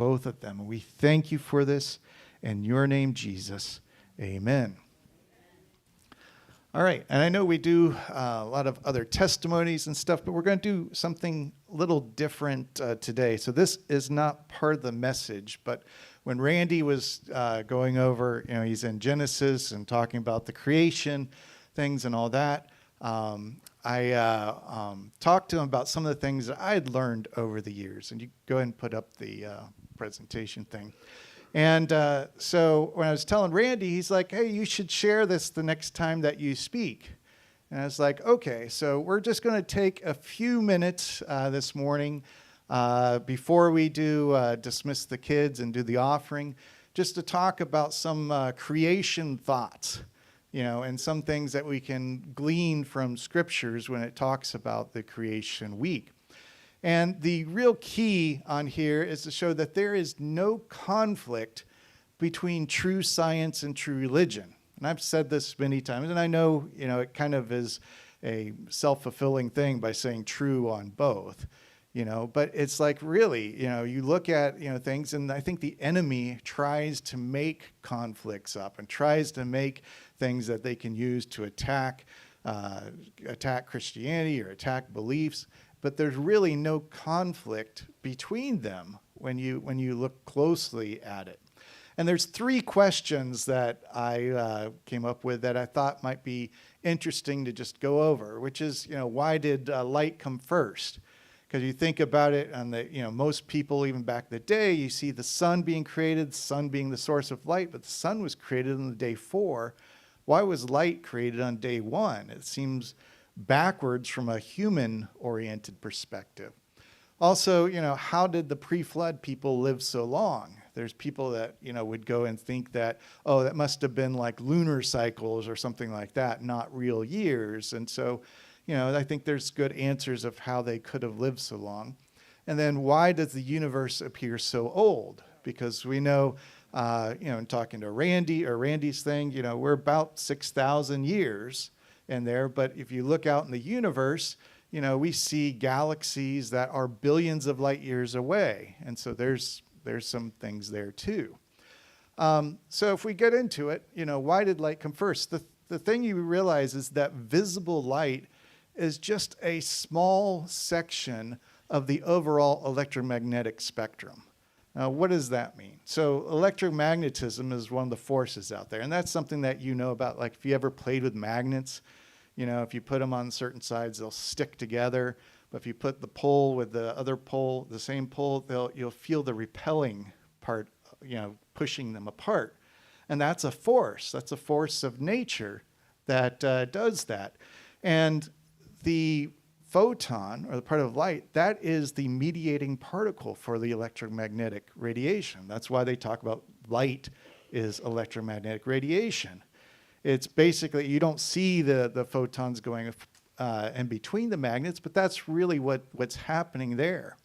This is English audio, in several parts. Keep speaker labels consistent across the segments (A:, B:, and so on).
A: both of them. And we thank you for this. In your name, Jesus, amen. All right, and I know we do a lot of other testimonies and stuff, but we're going to do something a little different today. So this is not part of the message, but when Randy was going over, he's in Genesis and talking about the creation things and all that, I talked to him about some of the things that I had learned over the years. And you go ahead and put up the presentation thing. And so when I was telling Randy, he's like, hey, you should share this the next time that you speak. And I was like, okay, so we're just going to take a few minutes this morning before we do dismiss the kids and do the offering, just to talk about some creation thoughts, and some things that we can glean from scriptures when it talks about the creation week. And the real key on here is to show that there is no conflict between true science and true religion. And I've said this many times, and I know, it kind of is a self-fulfilling thing by saying true on both, but it's like really, you look at, things, and I think the enemy tries to make conflicts up and tries to make things that they can use to attack Christianity or attack beliefs. But there's really no conflict between them when you look closely at it. And there's 3 questions that I came up with that I thought might be interesting to just go over, which is, why did light come first? Because you think about it, and most people, even back in the day, you see the sun being created, the sun being the source of light, but the sun was created on the day 4. Why was light created on day 1? It seems backwards from a human-oriented perspective. Also, how did the pre-flood people live so long? There's people that, would go and think that, oh, that must have been like lunar cycles or something like that, not real years. And so, I think there's good answers of how they could have lived so long. And then why does the universe appear so old? Because we know, in talking to Randy's thing, we're about 6,000 years in there, but if you look out in the universe, we see galaxies that are billions of light years away, and so there's some things there too. So if we get into it, why did light come first? The thing you realize is that visible light is just a small section of the overall electromagnetic spectrum. Now, what does that mean? So electromagnetism is one of the forces out there, and that's something that about. Like if you ever played with magnets, if you put them on certain sides, they'll stick together. But if you put the pole with the other pole, the same pole, you'll feel the repelling part, pushing them apart. And that's a force. That's a force of nature that does that. And the photon, or the part of light, that is the mediating particle for the electromagnetic radiation. That's why they talk about light is electromagnetic radiation. It's basically, you don't see the photons going in between the magnets, but that's really what's happening there.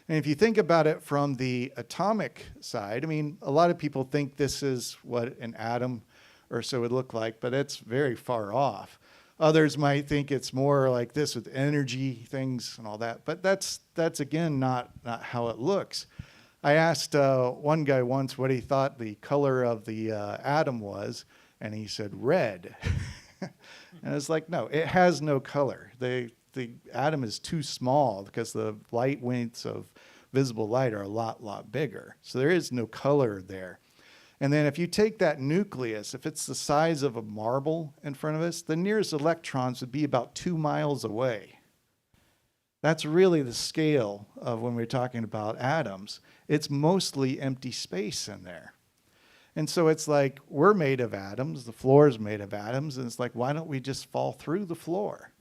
A: And if you think about it from the atomic side, a lot of people think this is what an atom or so would look like, but it's very far off. Others might think it's more like this with energy things and all that, but that's again not how it looks. I asked one guy once what he thought the color of the atom was, and he said red. And it's like, no, it has no color. The atom is too small because the light waves of visible light are a lot bigger. So there is no color there. And then if you take that nucleus, if it's the size of a marble in front of us, the nearest electrons would be about 2 miles away. That's really the scale of when we're talking about atoms. It's mostly empty space in there. And so it's like, we're made of atoms, the floor is made of atoms, and it's like, why don't we just fall through the floor?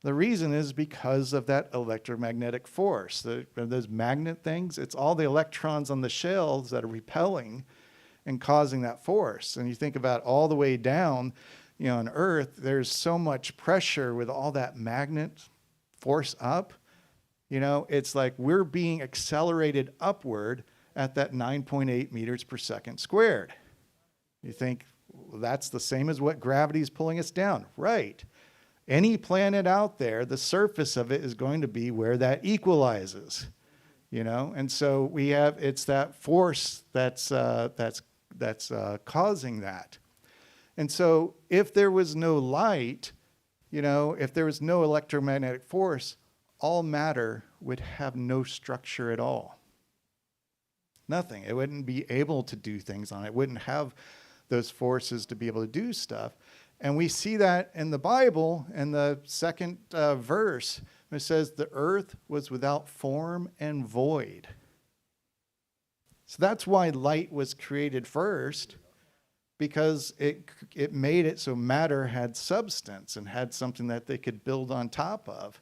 A: The reason is because of that electromagnetic force. Those magnet things, it's all the electrons on the shells that are repelling and causing that force. And you think about all the way down, on Earth, there's so much pressure with all that magnet force up. It's like we're being accelerated upward at that 9.8 meters per second squared. You think, well, that's the same as what gravity is pulling us down. Right. Any planet out there, the surface of it is going to be where that equalizes. And so it's that force that's causing that. And so if there was no light, if there was no electromagnetic force, all matter would have no structure at all. Nothing. It wouldn't be able to do things on it. It wouldn't have those forces to be able to do stuff. And we see that in the Bible in the second verse. It says the earth was without form and void. So that's why light was created first, because it made it so matter had substance and had something that they could build on top of.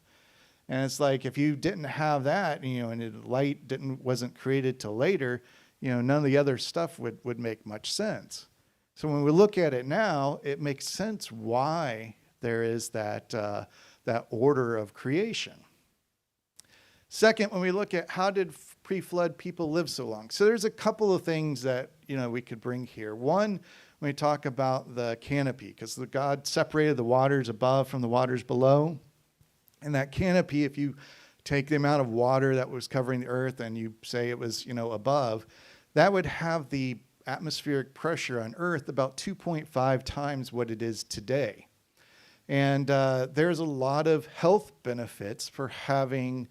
A: And it's like if you didn't have that, and light wasn't created till later, none of the other stuff would make much sense. So when we look at it now, it makes sense why there is that order of creation. Second, when we look at how did pre-flood people live so long? So there's a couple of things that we could bring here. One, when we talk about the canopy, because God separated the waters above from the waters below. And that canopy, if you take the amount of water that was covering the earth and you say it was above, that would have the atmospheric pressure on earth about 2.5 times what it is today. And there's a lot of health benefits for having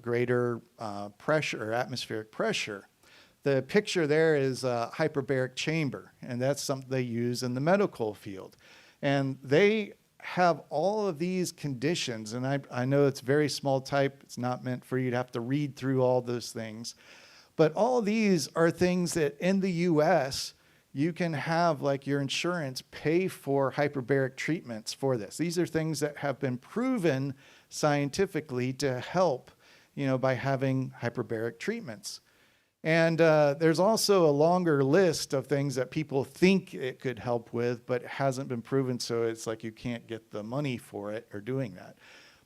A: greater pressure or atmospheric pressure. The picture there is a hyperbaric chamber, and that's something they use in the medical field. And they have all of these conditions, and I know it's very small type. It's not meant for you to have to read through all those things. But all of these are things that in the U.S., you can have, like your insurance, pay for hyperbaric treatments for this. These are things that have been proven scientifically to help, by having hyperbaric treatments. And there's also a longer list of things that people think it could help with, but it hasn't been proven, so it's like you can't get the money for it or doing that.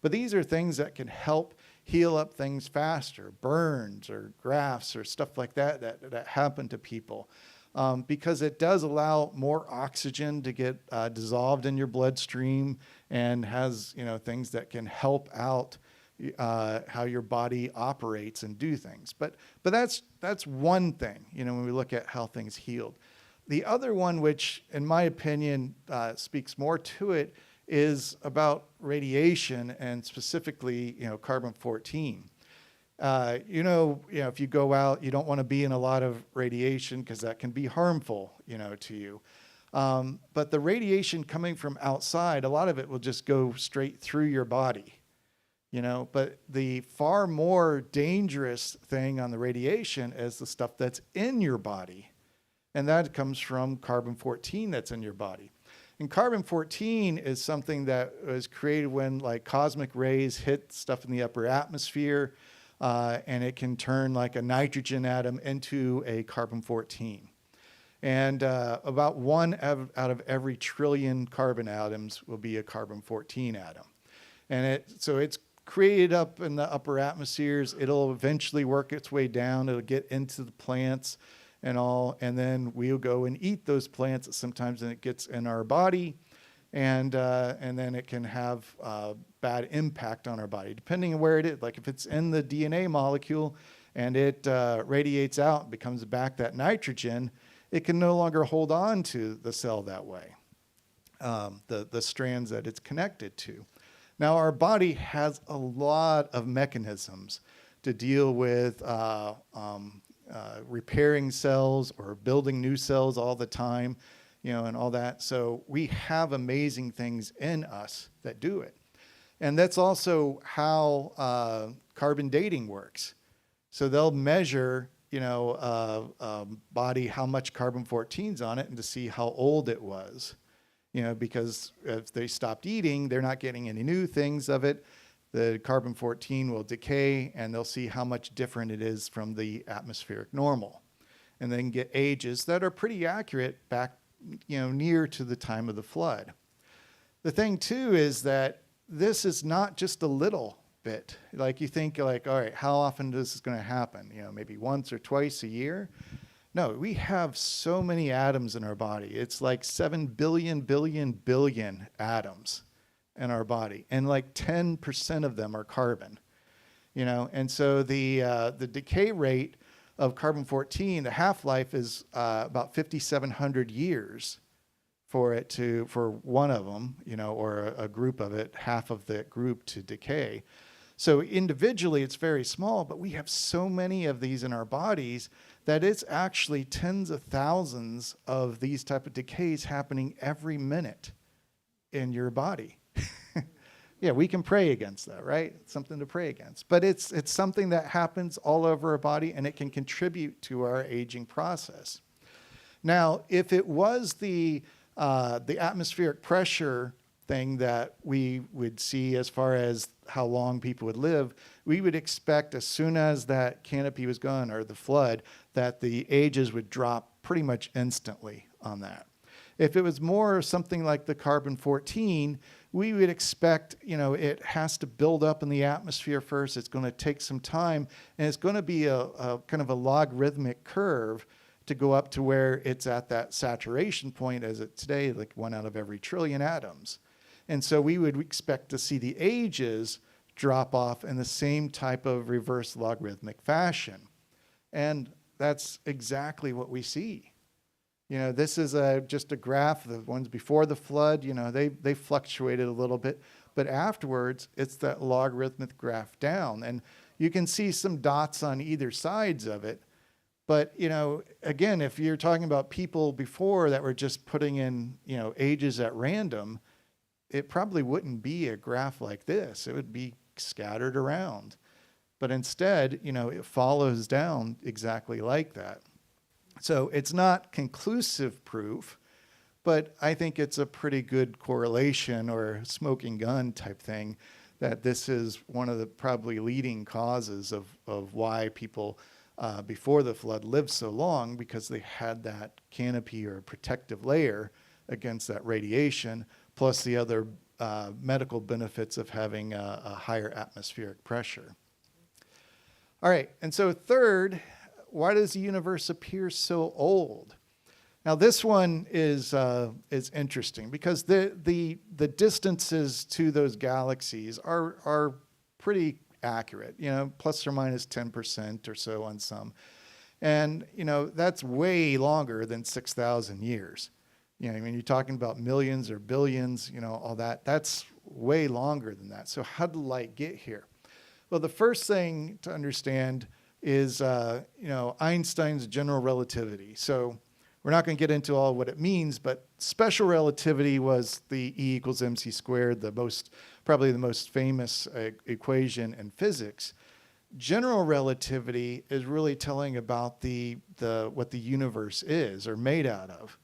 A: But these are things that can help heal up things faster, burns or grafts or stuff like that happen to people. Because it does allow more oxygen to get dissolved in your bloodstream and has, things that can help out how your body operates and do things. But that's one thing, when we look at how things healed. The other one, which in my opinion speaks more to it, is about radiation and specifically, carbon-14. If you go out, you don't want to be in a lot of radiation because that can be harmful, to you. But the radiation coming from outside, a lot of it will just go straight through your body, But the far more dangerous thing on the radiation is the stuff that's in your body. And that comes from carbon-14 that's in your body. And carbon-14 is something that was created when cosmic rays hit stuff in the upper atmosphere. And it can turn like a nitrogen atom into a carbon-14. And about one out of every trillion carbon atoms will be a carbon-14 atom. And so it's created up in the upper atmospheres. It'll eventually work its way down. It'll get into the plants and all. And then we'll go and eat those plants sometimes, and it gets in our body. And then it can have bad impact on our body, depending on where it is. Like if it's in the DNA molecule and it radiates out and becomes back that nitrogen, it can no longer hold on to the cell that way, the strands that it's connected to. Now, our body has a lot of mechanisms to deal with repairing cells or building new cells all the time, and all that. So we have amazing things in us that do it. And that's also how carbon dating works. So they'll measure, body, how much carbon-14's on it, and to see how old it was. Because if they stopped eating, they're not getting any new things of it. The carbon-14 will decay, and they'll see how much different it is from the atmospheric normal. And then get ages that are pretty accurate back near to the time of the flood. The thing too is that this is not just a little bit. Like you think all right, how often is this going to happen? Maybe once or twice a year? No, we have so many atoms in our body. It's like 7 billion atoms in our body. And 10% of them are carbon. And so the decay rate of carbon-14, the half-life is about 5,700 years for one of them, or a group of it, half of the group to decay. So individually, it's very small, but we have so many of these in our bodies that it's actually tens of thousands of these type of decays happening every minute in your body. Yeah, we can pray against that, right? It's something to pray against. But it's something that happens all over our body, and it can contribute to our aging process. Now, if it was the atmospheric pressure thing that we would see as far as how long people would live, we would expect as soon as that canopy was gone, or the flood, that the ages would drop pretty much instantly on that. If it was more something like the carbon-14, we would expect, it has to build up in the atmosphere first. It's going to take some time, and it's going to be a kind of a logarithmic curve to go up to where it's at that saturation point, as it today, like 1 out of every trillion atoms. And so we would expect to see the ages drop off in the same type of reverse logarithmic fashion. And that's exactly what we see. This is just a graph. The ones before the flood, they fluctuated a little bit. But afterwards, it's that logarithmic graph down. And you can see some dots on either sides of it. But, again, if you're talking about people before that were just putting in, ages at random, it probably wouldn't be a graph like this. It would be scattered around. But instead, it follows down exactly like that. So it's not conclusive proof, but I think it's a pretty good correlation or smoking gun type thing that this is one of the probably leading causes of why people before the flood lived so long, because they had that canopy or protective layer against that radiation, plus the other medical benefits of having a higher atmospheric pressure. All right, and so third, why does the universe appear so old? Now this one is interesting because the distances to those galaxies are pretty accurate, plus or minus 10% or so on some. And, that's way longer than 6,000 years. You're talking about millions or billions, all that. That's way longer than that. So how did light get here? Well, the first thing to understand is, Einstein's general relativity. So we're not going to get into all what it means, but special relativity was the E equals mc squared, probably the most famous equation in physics. General relativity is really telling about what the universe is or made out of.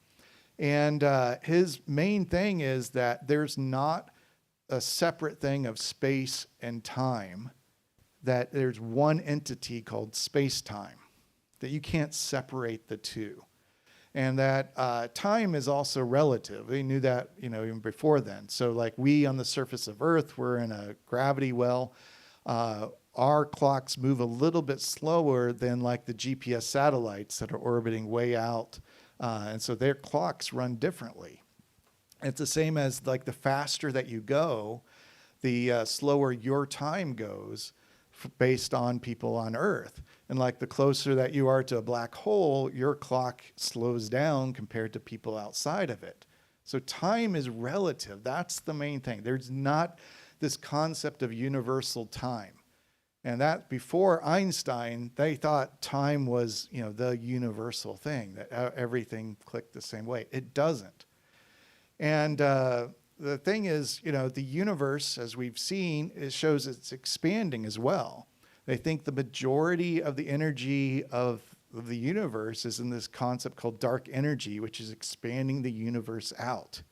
A: And his main thing is that there's not a separate thing of space and time, that there's one entity called space-time, that you can't separate the two. And that time is also relative. They knew that, even before then. So like we on the surface of Earth, we're in a gravity well. Our clocks move a little bit slower than like the GPS satellites that are orbiting way out. And so their clocks run differently. It's the same as like the faster that you go, the slower your time goes based on people on Earth. And like the closer that you are to a black hole, your clock slows down compared to people outside of it. So time is relative. That's the main thing. There's not this concept of universal time. And that before Einstein, they thought time was, the universal thing, that everything clicked the same way. It doesn't. And the thing is, the universe, as we've seen, it shows it's expanding as well. They think the majority of the energy of the universe is in this concept called dark energy, which is expanding the universe out.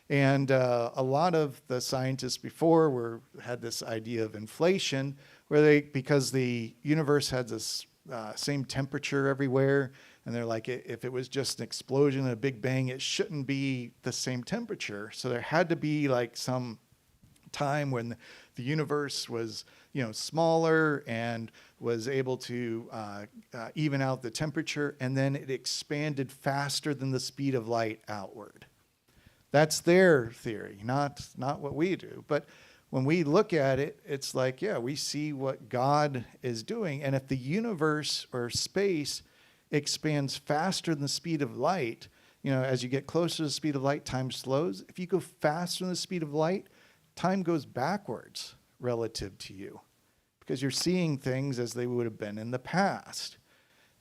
A: And a lot of the scientists before had this idea of inflation, where because the universe had this same temperature everywhere, and they're like, if it was just an explosion and a big bang, it shouldn't be the same temperature. So there had to be like some time when the universe was, smaller and was able to even out the temperature, and then it expanded faster than the speed of light outward. That's their theory, not what we do. But when we look at it, it's like, yeah, we see what God is doing. And if the universe or space expands faster than the speed of light, as you get closer to the speed of light, time slows. If you go faster than the speed of light, time goes backwards relative to you because you're seeing things as they would have been in the past.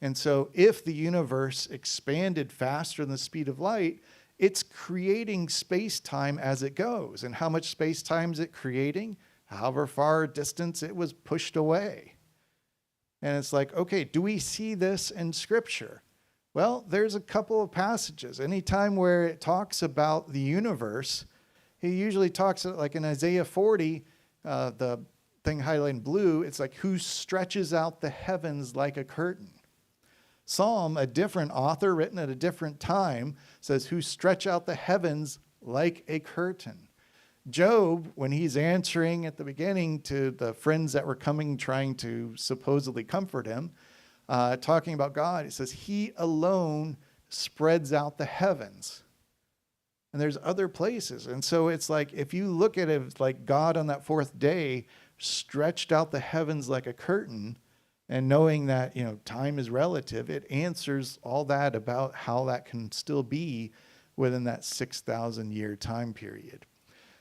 A: And so if the universe expanded faster than the speed of light, it's creating space-time as it goes. And how much space-time is it creating? However far distance it was pushed away. And it's like, okay, do we see this in Scripture? Well, there's a couple of passages. Anytime where it talks about the universe, he usually talks like in Isaiah 40, the thing highlighted in blue, it's like, who stretches out the heavens like a curtain. Psalm, a different author written at a different time, says, who stretch out the heavens like a curtain. Job, when he's answering at the beginning to the friends that were coming trying to supposedly comfort him, talking about God, it says, he alone spreads out the heavens. And there's other places. And so it's like, if you look at it like God on that fourth day stretched out the heavens like a curtain, and knowing that, time is relative, it answers all that about how that can still be within that 6,000 year time period.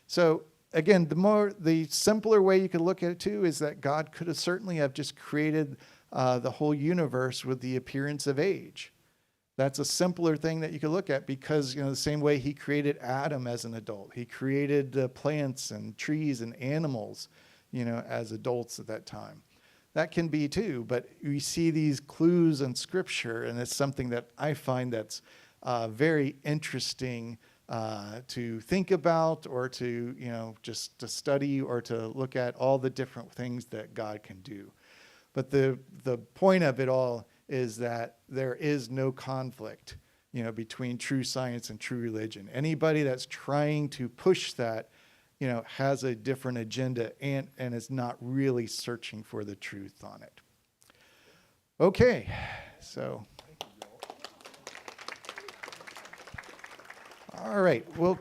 A: So again, the simpler way you could look at it too is that God could have certainly have just created the whole universe with the appearance of age. That's a simpler thing that you could look at because, the same way he created Adam as an adult, he created plants and trees and animals, as adults at that time. That can be too, but we see these clues in Scripture, and it's something that I find that's very interesting to think about or to, just to study or to look at all the different things that God can do. But the point of it all is that there is no conflict, between true science and true religion. Anybody that's trying to push that, has a different agenda and is not really searching for the truth on it. Okay, so. All right, well.